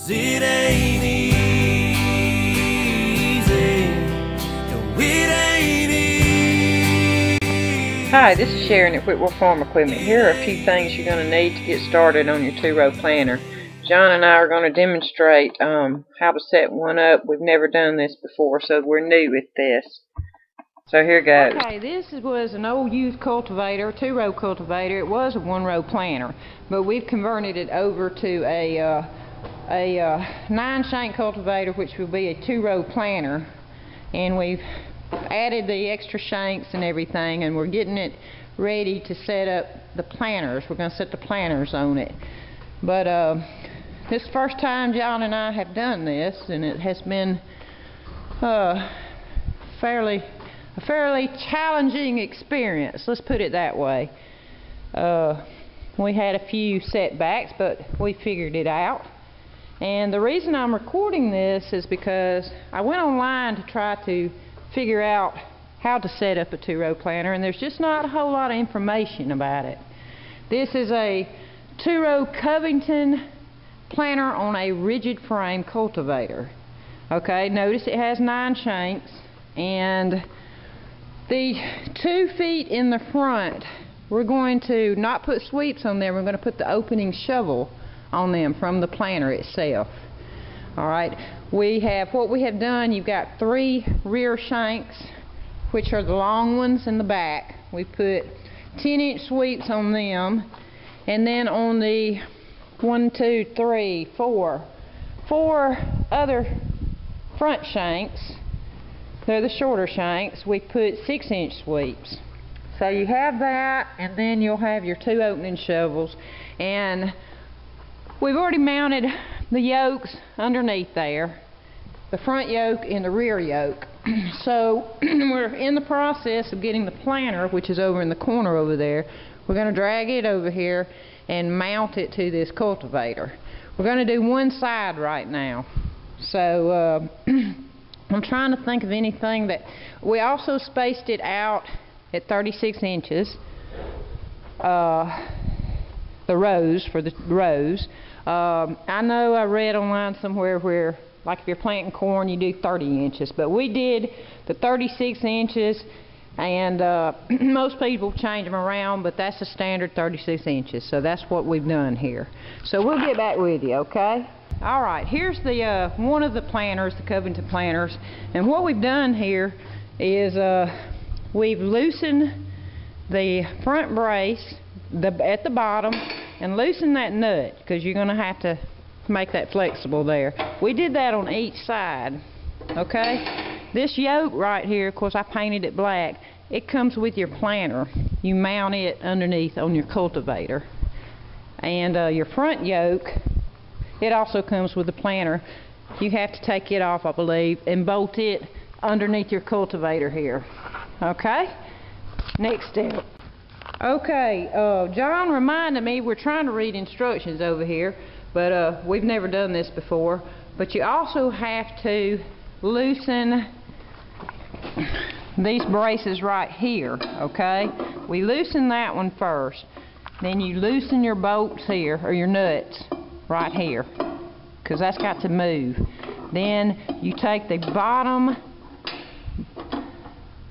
'cause it ain't easy. No, it ain't easy. Hi, this is Sharon at Whitworth Farm Equipment. Here are a few things you're going to need to get started on your two-row planter. John and I are going to demonstrate how to set one up. We've never done this before, so we're new at this. So here goes. Okay, this was an old used cultivator, two-row cultivator. It was a one-row planter, but we've converted it over to a 9-shank cultivator, which will be a two-row planter. And we've added the extra shanks and everything, and we're getting it ready to set up the planters. We're going to set the planters on it. But this is the first time John and I have done this, and it has been a fairly challenging experience. Let's put it that way. We had a few setbacks, but we figured it out. And the reason I'm recording this is because I went online to try to figure out how to set up a two-row planter, and there's just not a whole lot of information about it. This is a two-row Covington planter on a rigid frame cultivator. Okay, notice it has 9 shanks, and the 2 feet in the front, we're going to not put sweeps on them. We're going to put the opening shovel on them from the planter itself. Alright, what we have done, you've got 3 rear shanks, which are the long ones in the back. We put 10-inch sweeps on them, and then on the 4 other front shanks, they're the shorter shanks, we put 6-inch sweeps. So you have that, and then you'll have your 2 opening shovels, and we've already mounted the yokes underneath there, the front yoke and the rear yoke. So we're in the process of getting the planter, which is over in the corner over there. We're going to drag it over here and mount it to this cultivator. We're going to do one side right now. So I'm trying to think of anything that... We also spaced it out at 36 inches. The rows, for the rows. I know I read online somewhere where, like if you're planting corn, you do 30 inches. But we did the 36 inches, and most people change them around, but that's the standard 36 inches. So that's what we've done here. So we'll get back with you, okay? Alright, here's the one of the planters, the Covington planters. And what we've done here is we've loosened the front brace at the bottom and loosen that nut, because you're going to have to make that flexible there. We did that on each side. Okay, this yoke right here, of course I painted it black, it comes with your planter. You mount it underneath on your cultivator. And your front yoke, it also comes with the planter. You have to take it off, I believe, and bolt it underneath your cultivator here. Okay, next step. Okay, John reminded me, we're trying to read instructions over here, but we've never done this before. But you also have to loosen these braces right here, okay? We loosen that one first. Then you loosen your bolts here, or your nuts, right here, because that's got to move. Then you take the bottom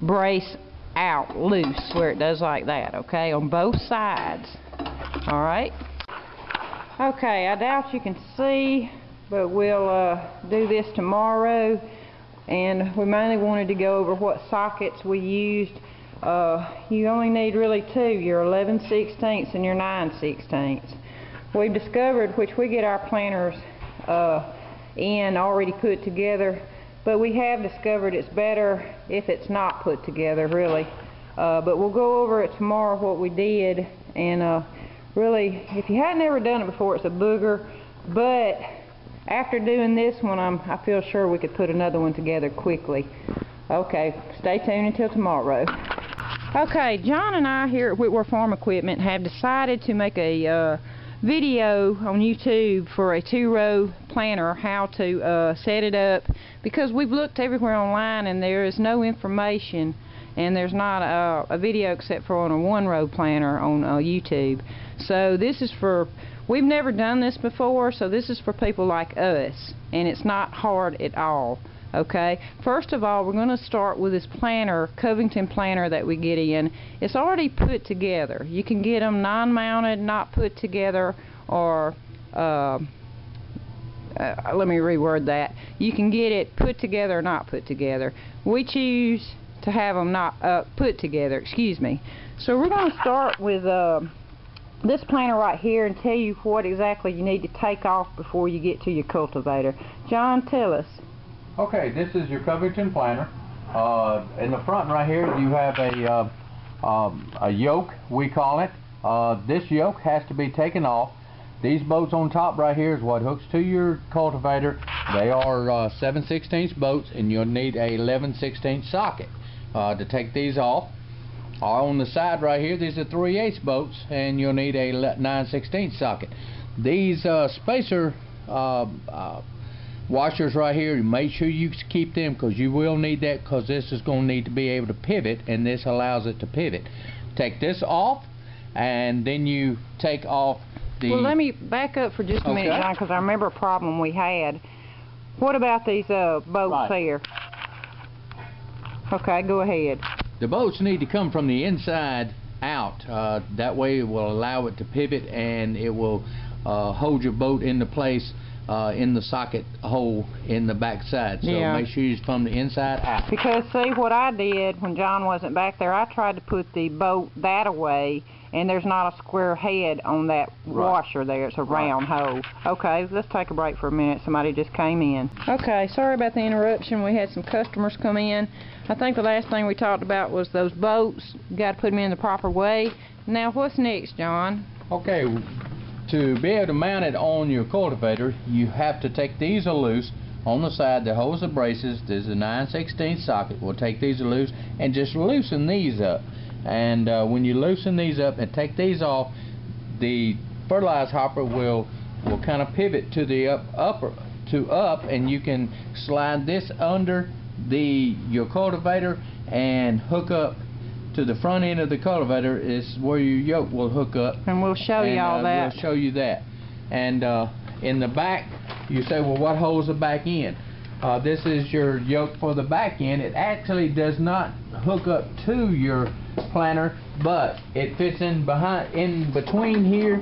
brace out loose where it does like that, okay, on both sides. Alright, okay, I doubt you can see, but we'll do this tomorrow, and we mainly wanted to go over what sockets we used. You only need really 2, your 11/16 and your 9/16. We've discovered, which we get our planters in already put together, but we have discovered it's better if it's not put together, really. But we'll go over it tomorrow, what we did. And really, if you hadn't ever done it before, it's a booger. But after doing this one, I feel sure we could put another one together quickly. Okay, stay tuned until tomorrow. Okay, John and I here at Whitworth Farm Equipment have decided to make a video on YouTube for a two-row planter, how to set it up, because we've looked everywhere online and there is no information, and there's not a video except for on a one-row planter on YouTube. So this is for we've never done this before, so this is for people like us, and it's not hard at all. Okay, first of all, we're going to start with this planter, Covington planter that we get in. It's already put together. You can get them non-mounted, not put together, or let me reword that. You can get it put together or not put together. We choose to have them not put together, excuse me. So we're going to start with this planter right here and tell you what exactly you need to take off before you get to your cultivator. John, tell us. Okay, this is your Covington planter. In the front right here you have a yoke, we call it. This yoke has to be taken off. These bolts on top right here is what hooks to your cultivator. They are 7/16 bolts, and you'll need a 11/16 socket to take these off. On the side right here, these are 3/8 bolts, and you'll need a 9/16 socket. These spacer washers right here, make sure you keep them, because you will need that, because this is going to need to be able to pivot, and this allows it to pivot. Take this off, and then you take off the... Well, let me back up for just a minute, John, because I remember a problem we had. What about these bolts here? Okay, go ahead. The bolts need to come from the inside out. That way it will allow it to pivot, and it will hold your boat into place in the socket hole in the back side. So make sure it's from the inside out. Because see, what I did when John wasn't back there, I tried to put the boat that away, and there's not a square head on that washer there. It's a round hole. Okay, let's take a break for a minute. Somebody just came in. Okay, sorry about the interruption. We had some customers come in. I think the last thing we talked about was those bolts. You got to put them in the proper way. Now, what's next, John? Okay, to be able to mount it on your cultivator, you have to take these loose on the side that holds the braces. There's a 9/16 socket. We'll take these loose and just loosen these up. And when you loosen these up and take these off, the fertilizer hopper will kind of pivot to the up, and you can slide this under your cultivator and hook up to the front end of the cultivator. Is where your yoke will hook up. And we'll show you all that. We'll show you that. And in the back, you say, well, what holds the back end? This is your yoke for the back end. It actually does not hook up to your planter, but it fits in between here,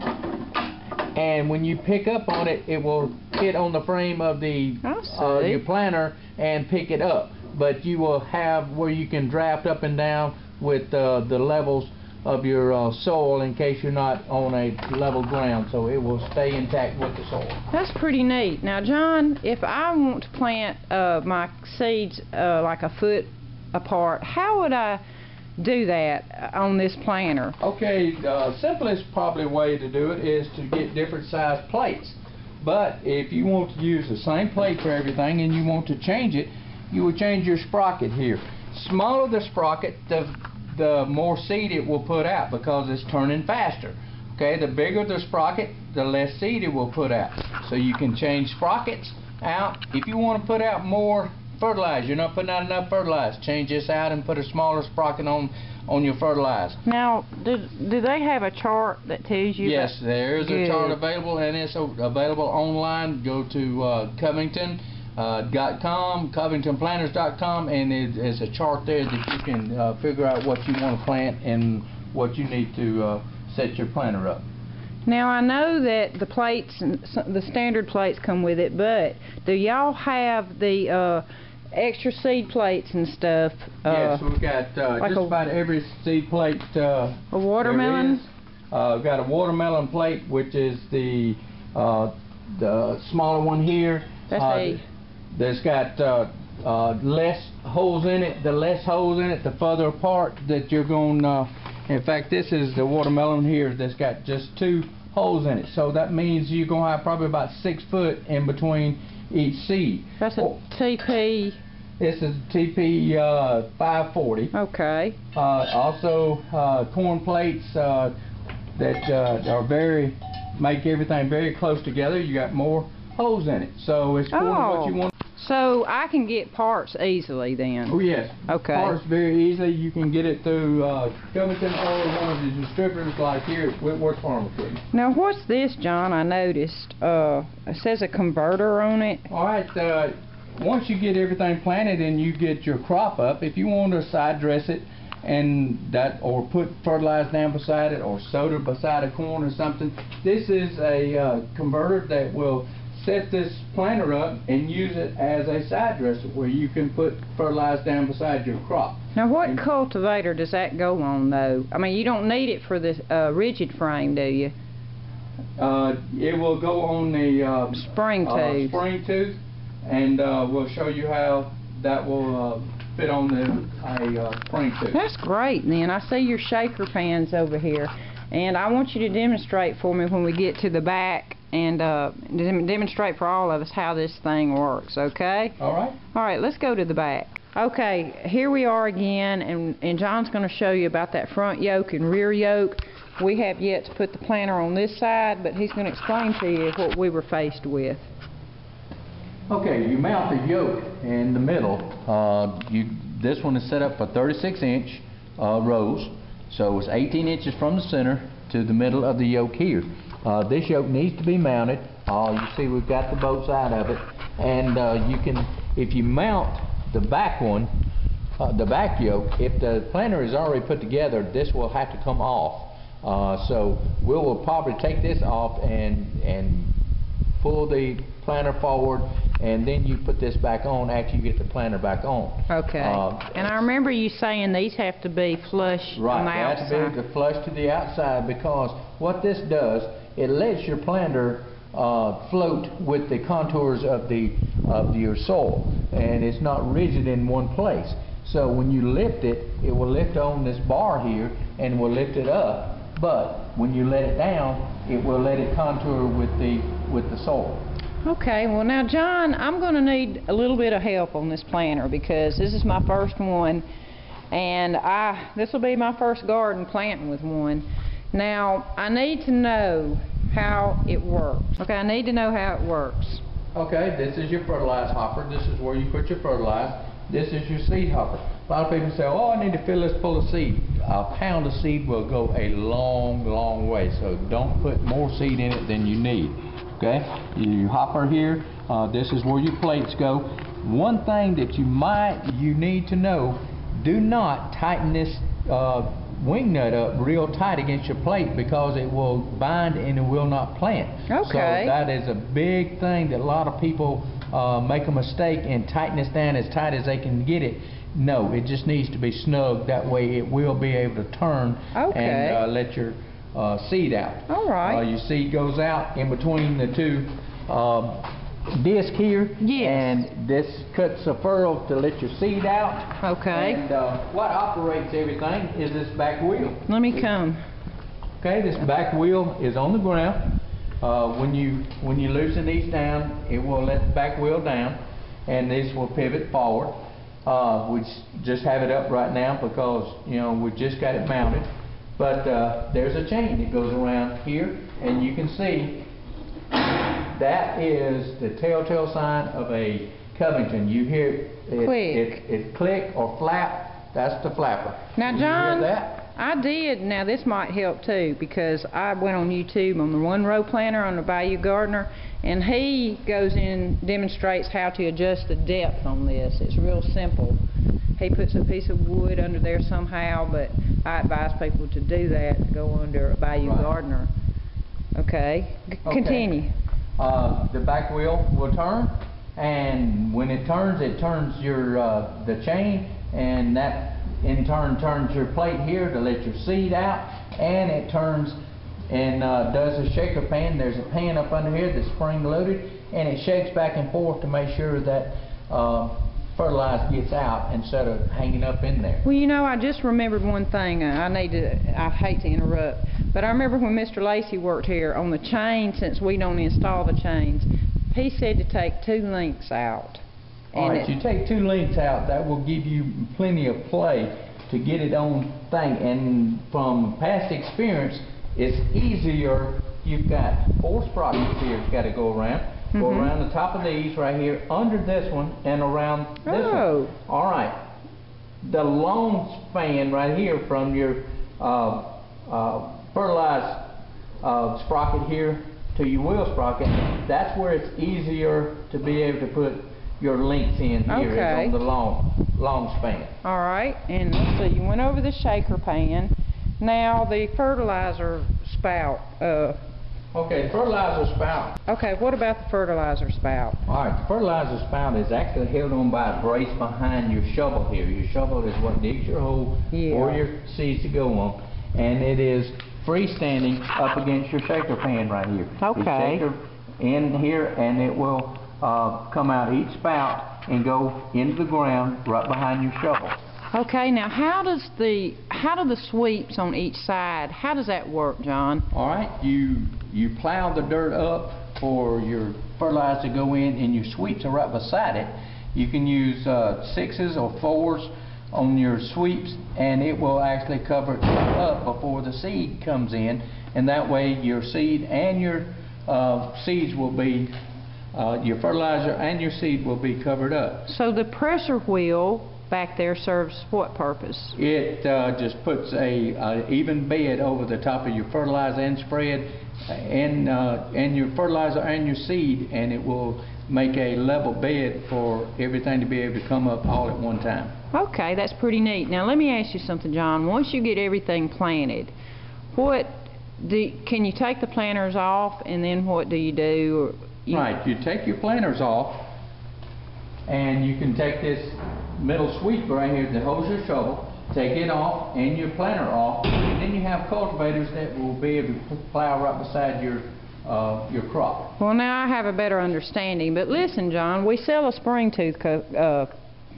and when you pick up on it, it will hit on the frame of your planter and pick it up. But you will have where you can draft up and down with the levels of your soil, in case you're not on a level ground, so it will stay intact with the soil. That's pretty neat. Now, John, if I want to plant my seeds like a foot apart, how would I do that on this planter? Okay, the simplest probably way to do it is to get different size plates. But if you want to use the same plate for everything and you want to change it, you would change your sprocket here. Smaller the sprocket, the more seed it will put out, because it's turning faster. Okay, the bigger the sprocket, the less seed it will put out. So you can change sprockets out. If you want to put out more fertilizer, you're not putting out enough fertilizer, change this out and put a smaller sprocket on your fertilizer. Now, do they have a chart that tells you? Yes, there is a chart available, and it's available online. Go to covington.com, covingtonplanters.com, and there's a chart there that you can figure out what you want to plant and what you need to set your planter up. Now, I know that the plates, the standard plates come with it, but do y'all have the extra seed plates and stuff? Yes, we've got like just about every seed plate. A watermelon? We've got a watermelon plate, which is the smaller one here. That's got less holes in it. The less holes in it, the further apart that you're going. In fact, this is the watermelon here that's got just 2 holes in it. So that means you're going to have probably about 6 foot in between each seed. That's a TP. This is TP 540. Okay. Also, corn plates that are make everything very close together. You got more holes in it. So it's what you want. So I can get parts easily then? Oh yes. Okay. Parts very easily. You can get it through Covington or one of the distributors like here at Whitworth Farm Equipment. Now what's this, John? I noticed it says a converter on it. Alright, once you get everything planted and you get your crop up, if you want to side dress it and that, or put fertilizer down beside it, or soda beside a corn or something, this is a converter that will set this planter up and use it as a side dresser where you can put fertilizer down beside your crop. Now what cultivator does that go on though? I mean, you don't need it for this rigid frame, do you? It will go on the spring tooth, and we'll show you how that will fit on the spring tooth. That's great then. I see your shaker pans over here, and I want you to demonstrate for me when we get to the back and demonstrate for all of us how this thing works, okay? Alright. Alright, let's go to the back. Okay, here we are again, and John's going to show you about that front yoke and rear yoke. We have yet to put the planter on this side, but he's going to explain to you what we were faced with. Okay, you mount the yoke in the middle. This one is set up for 36-inch rows, so it's 18 inches from the center to the middle of the yoke here. This yoke needs to be mounted. You see we've got the both sides of it, and you can, if you mount the back one, the back yoke, if the planter is already put together, this will have to come off. So we will probably take this off and pull the planter forward, and then you put this back on after you get the planter back on. Okay. And I remember you saying these have to be flush on the outside. Right, they have to be flush to the outside, because what this does, it lets your planter float with the contours of your soil, and it's not rigid in one place. So when you lift it, it will lift on this bar here and will lift it up. But when you let it down, it will let it contour with the soil. Okay, well now John, I'm going to need a little bit of help on this planter because this is my first one, and this will be my first garden planting with one. Now I need to know how it works. Okay, I need to know how it works. Okay, this is your fertilizer hopper. This is where you put your fertilizer. This is your seed hopper. A lot of people say, oh, I need to fill this full of seed. A pound of seed will go a long, long way, so don't put more seed in it than you need. Okay, your hopper here, this is where your plates go. One thing that you need to know, do not tighten this wing nut up real tight against your plate, because it will bind and it will not plant. Okay. So that is a big thing that a lot of people make a mistake and tighten this down as tight as they can get it. No, it just needs to be snug. That way it will be able to turn and let your seed out. All right. Your seed goes out in between the two discs here. Yes. And this cuts a furrow to let your seed out. Okay. And what operates everything is this back wheel. Let me come. Okay, this back wheel is on the ground. When you loosen these down, it will let the back wheel down, and this will pivot forward. We just have it up right now because we just got it mounted. But there's a chain that goes around here, and you can see that is the telltale sign of a Covington. You hear it click or flap. That's the flapper. Now, Did John, you hear that? I did. Now, this might help too, because I went on YouTube on the one-row planter on the Bayou Gardener, and he goes in, demonstrates how to adjust the depth on this. It's real simple. He puts a piece of wood under there somehow, but I advise people to do that, to go under a Bayou Gardener. Okay. Continue. The back wheel will turn, and when it turns your the chain, and that in turn turns your plate here to let your seed out, and it turns and does a shaker pan. There's a pan up under here that's spring loaded, and it shakes back and forth to make sure that fertilizer gets out instead of hanging up in there. Well, I just remembered one thing. I hate to interrupt, but I remember when Mr. Lacey worked here on the chain, since we don't install the chains, he said to take 2 links out. Alright, you take 2 links out, that will give you plenty of play to get it on thing. And from past experience, it's easier. You've got 4 sprockets here got to go around. Go around the top of these right here, under this one, and around this one. All right. The long span right here from your fertilized sprocket here to your wheel sprocket, that's where it's easier to be able to put your links in here, is on the long span. All right, and let's see, you went over the shaker pan. Now the fertilizer spout. Okay, fertilizer spout. Okay, what about the fertilizer spout? All right, the fertilizer spout is actually held on by a brace behind your shovel here. Your shovel is what digs your hole for your seeds to go on, and it is freestanding up against your shaker pan right here. Okay. The shaker in here, and it will come out each spout and go into the ground right behind your shovel. Okay, now how do the sweeps on each side, how does that work, John? All right, you plow the dirt up for your fertilizer to go in, and your sweeps are right beside it. You can use 6s or 4s on your sweeps, and it will actually cover it up before the seed comes in, and that way your seed and your seeds will be your fertilizer and your seed will be covered up. So the pressure wheel back there serves what purpose? It just puts a even bed over the top of your fertilizer and spread, and your fertilizer and your seed, and it will make a level bed for everything to be able to come up all at one time. Okay, that's pretty neat. Now let me ask you something, John. Once you get everything planted, can you take the planters off, and then what do you do? Right, you take your planters off, and you can take this middle sweep right here that holds your shovel, take it off and your planter off, and then you have cultivators that will be able to plow right beside your crop. Well, now I have a better understanding, but listen, John, we sell a spring tooth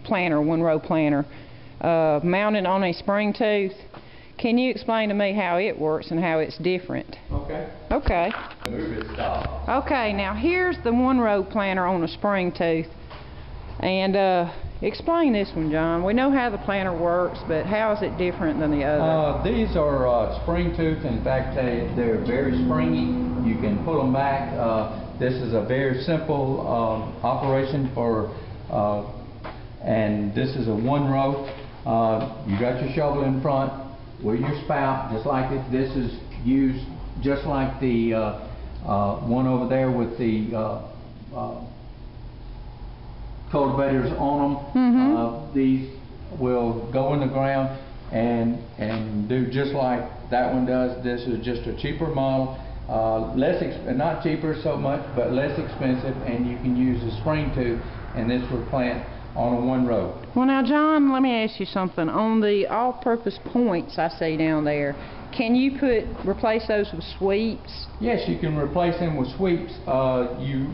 planter, one-row planter, mounted on a spring tooth. Can you explain to me how it works and how it's different? Okay. Okay. Move it, stop. Okay, now here's the one-row planter on a spring tooth, and explain this one, John. We know how the planter works, but how is it different than the other? These are spring tooth. In fact, they're very springy. You can pull them back. This is a very simple operation and this is a one row. You got your shovel in front with your spout, just like it. This is used just like the one over there with the cultivators on them. These will go in the ground and do just like that one does. This is just a cheaper model, not cheaper so much, but less expensive, and you can use a spring tooth, and this will plant on a one row. Well, now, John, let me ask you something. On the all-purpose points I see down there, can you replace those with sweeps? Yes, you can replace them with sweeps. You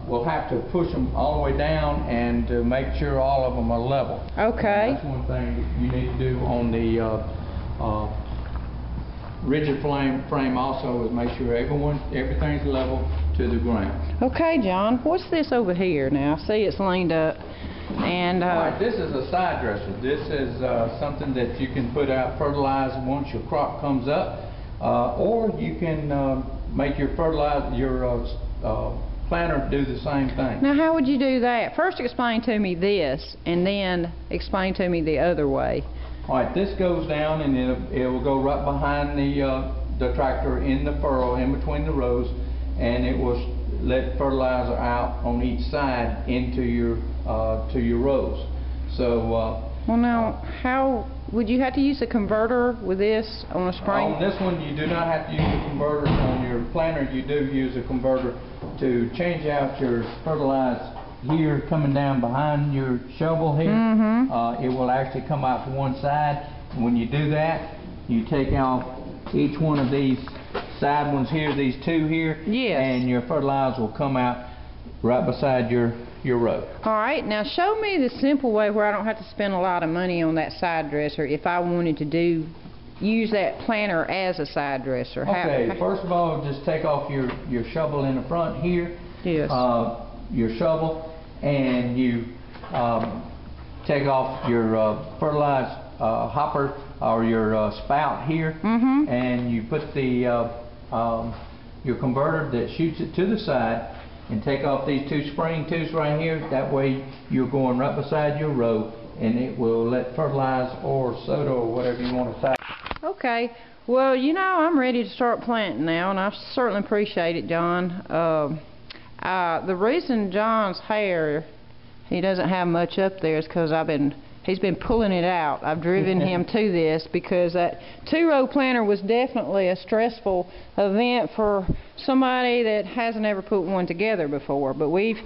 will have to push them all the way down and to make sure all of them are level. Okay. And that's one thing that you need to do on the rigid frame also, is make sure everything's level to the ground. Okay, John, what's this over here now? I see it's leaned up. And right, this is a side dresser. This is something that you can put out fertilizer once your crop comes up, or you can make your planter do the same thing. Now, how would you do that? First explain to me this, and then explain to me the other way. All right, this goes down, and it will go right behind the tractor in the furrow in between the rows, and it will let fertilizer out on each side into your to your rows. So well, now how would you have to use a converter with this on a spring? On this one, you do not have to use a converter. On your planter, you do use a converter to change out your fertilizer here coming down behind your shovel here. It will actually come out to one side. When you do that, you take out each one of these side ones here, these two here, and your fertilizer will come out right beside your row. All right, now show me the simple way where I don't have to spend a lot of money on that side dresser if I wanted to use that planter as a side dresser. Okay, first of all, just take off your shovel in the front here. Yes. Your shovel, and you take off your fertilizer hopper or your spout here, and you put your converter that shoots it to the side, and take off these two spring tooths right here. That way you're going right beside your row, and it will let fertilize or soda or whatever you want to say. Okay. Well, you know, I'm ready to start planting now, and I certainly appreciate it, John. The reason John's hair, he doesn't have much up there, is because he's been pulling it out. I've driven him to this because that two-row planter was definitely a stressful event for somebody that hasn't ever put one together before. But we've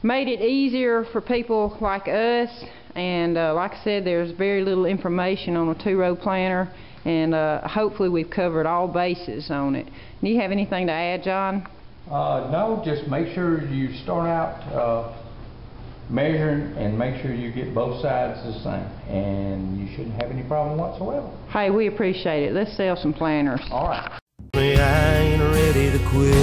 made it easier for people like us, and like I said, there's very little information on a two-row planter, and hopefully we've covered all bases on it. Do you have anything to add, John? No, just make sure you start out measuring and make sure you get both sides the same, and you shouldn't have any problem whatsoever. Hey, we appreciate it. Let's sell some planters. All right. I ain't ready to quit.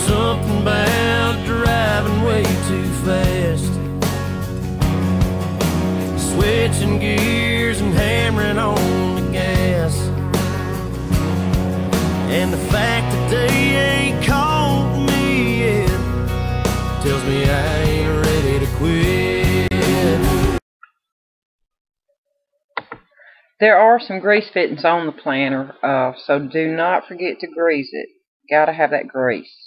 Something about driving way too fast, switching gears and hammering on the gas, and the fact that they ain't called me yet tells me I ain't ready to quit. There are some grease fittings on the planter, so do not forget to grease it. Gotta have that grease.